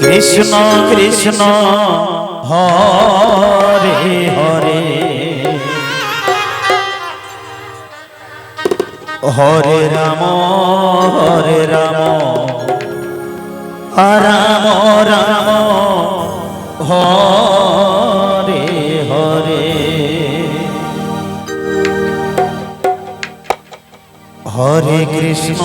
কৃষ্ণ কৃষ্ণ হরে হরে হরে রাম রাম রাম হরে হরে হরে কৃষ্ণ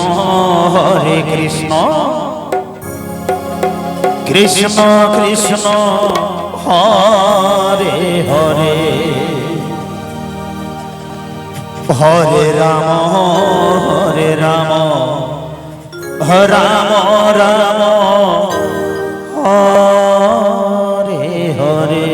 কৃষ্ণ কৃষ্ণ হরে হরে হরে রাম রাম রাম হরে হরে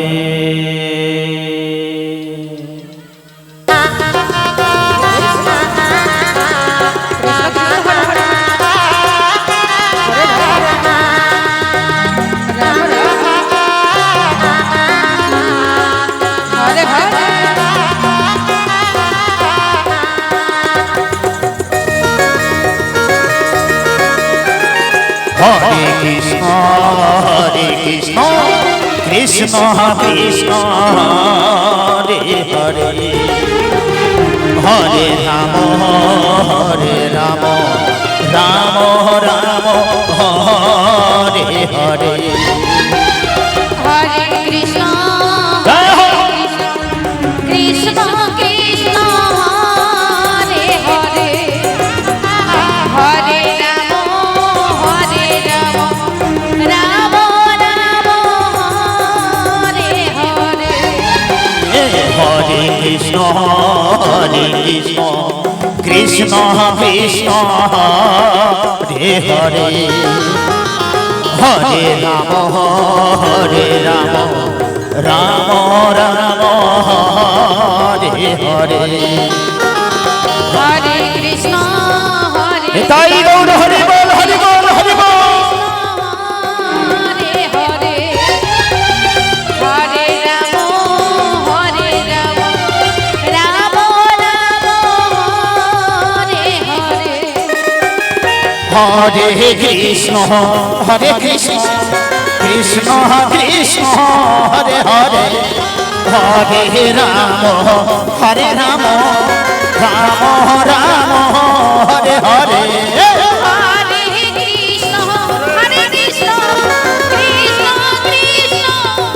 হরে কৃষ্ণ কৃষ্ণ কৃষ্ণ হরে হরে হরে রাম রাম রাম হরে হরে হরে কৃষ্ণ কৃষ্ণ কৃষ্ণ হরে হরে হরে রাম রাম রাম হরে হরে হরে কৃষ্ণ কৃষ্ণ কৃষ্ণ হরে হরে হরে রাম রাম রাম হরে হরে হরে কৃষ্ণ হরে তাই গৌর হরি বল হরি বল হরি বল হরে হরে হরে রাম রাম হরে হরে হরে কৃষ্ণ কৃষ্ণ কৃষ্ণ হরে হরে হরে রাম রাম রাম হরে হরে হরে কৃষ্ণ কৃষ্ণ কৃষ্ণ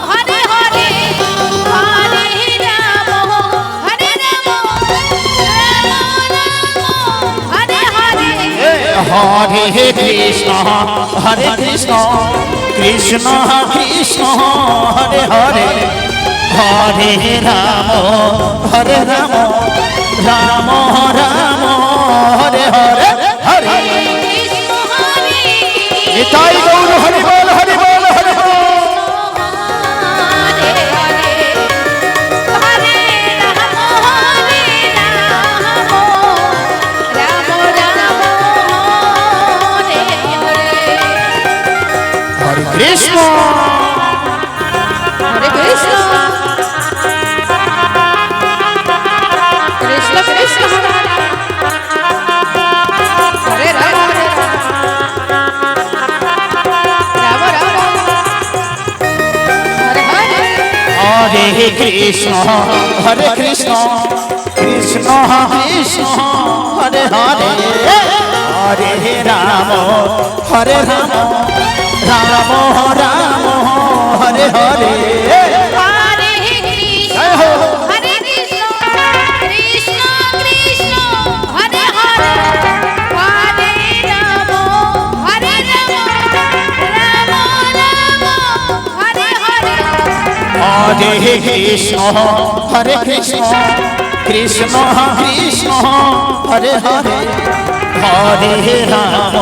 হরে হরে হরে রাম হরে হরে হরে কৃষ্ণ কৃষ্ণ কৃষ্ণ হরে হরে হরে রাম রাম রাম হরে হরে হরে কৃষ্ণ হরে নিতাই গৌর হরি বল হরি বল হরি বল হরে হরে হরে রাম হরে হরে কৃষ্ণ হরে কৃষ্ণ কৃষ্ণ কৃষ্ণ হরে রাম রাম রাম হরে হরে হরে কৃষ্ণ কৃষ্ণ কৃষ্ণ হরে হরে হরে রাম রাম রাম হরে হরে হরে কৃষ্ণ কৃষ্ণ কৃষ্ণ হরে হরে হরে রাম রাম হরে হরে হরে কৃষ্ণ কৃষ্ণ কৃষ্ণ হরে হরে হরে রাম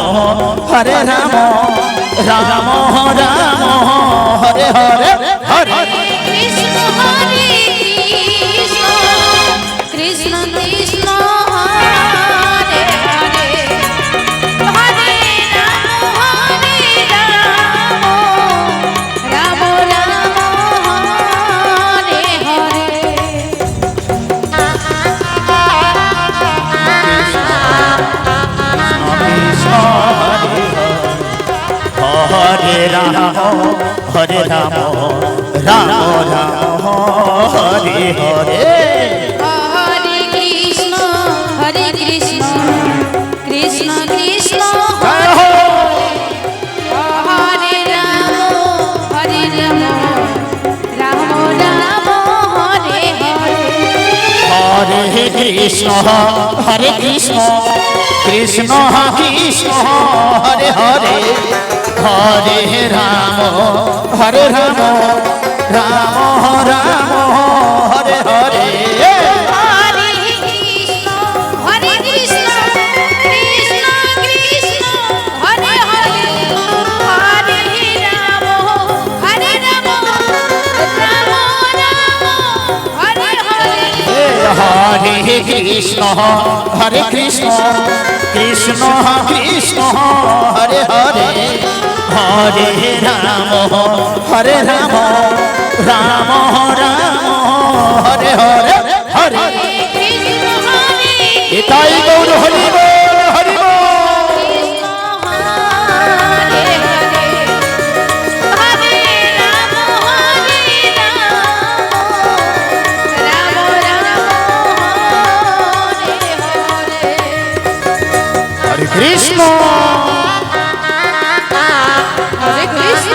রাম রাম হরে হরে হরে কৃষ্ণ হরে কৃষ্ণ কৃষ্ণ হরে হরে হরে রাম রাম রাম হরে হরে কৃষ্ণ হরে রাম হরে রাম রাম রাম হরে হরে হরে কৃষ্ণ কৃষ্ণ কৃষ্ণ জয় হো। হরে রাম রাম রাম হরে হরে হরে কৃষ্ণ হরে কৃষ্ণ কৃষ্ণ কৃষ্ণ হরে হরে হরে রাম রাম রাম হরে হরে হরে কৃষ্ণ কৃষ্ণ কৃষ্ণ হরে হরে হরে রাম রাম রাম হরে হরে হরে কৃষ্ণ হরে কৃষ্ণ কৃষ্ণ কৃষ্ণ হরে হরে হরে রাম রাম রাম হরে হরে হরে কৃষ্ণ হরে এটাই গৌর হরি বল হরি বল কৃষ্ণ হরে হরে হরে রাম রাম রাম হরে হরে হরে কৃষ্ণ হরে কৃষ্ণ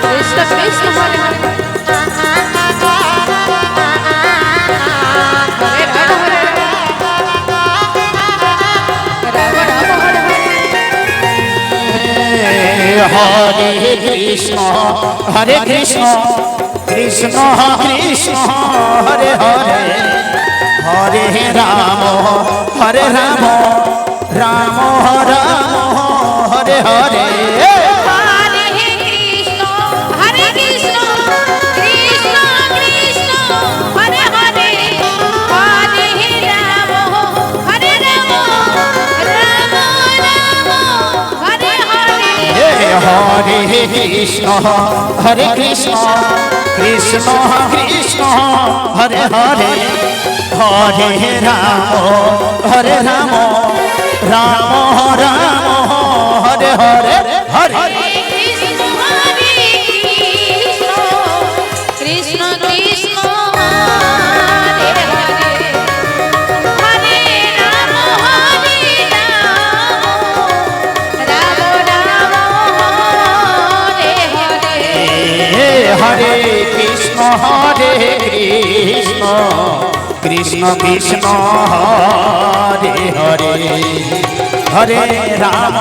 কৃষ্ণ কৃষ্ণ হরে হরে হরে রাম রাম হরে হরে হরে কৃষ্ণ হরে কৃষ্ণ কৃষ্ণ কৃষ্ণ হরে হরে হরে রাম রাম রাম হরে হরে হরে কৃষ্ণ কৃষ্ণ কৃষ্ণ হরে হরে হরে রাম রাম রাম হরে হরে হরে কৃষ্ণ হরে কৃষ্ণ কৃষ্ণ কৃষ্ণ হরে হরে হরে রাম রাম রাম হরে হরে হরে কৃষ্ণ কৃষ্ণ কৃষ্ণ হরে হরে হরে রাম রাম রাম হরে হরে হরে কৃষ্ণ কৃষ্ণ কৃষ্ণ হরে হরে হরে রাম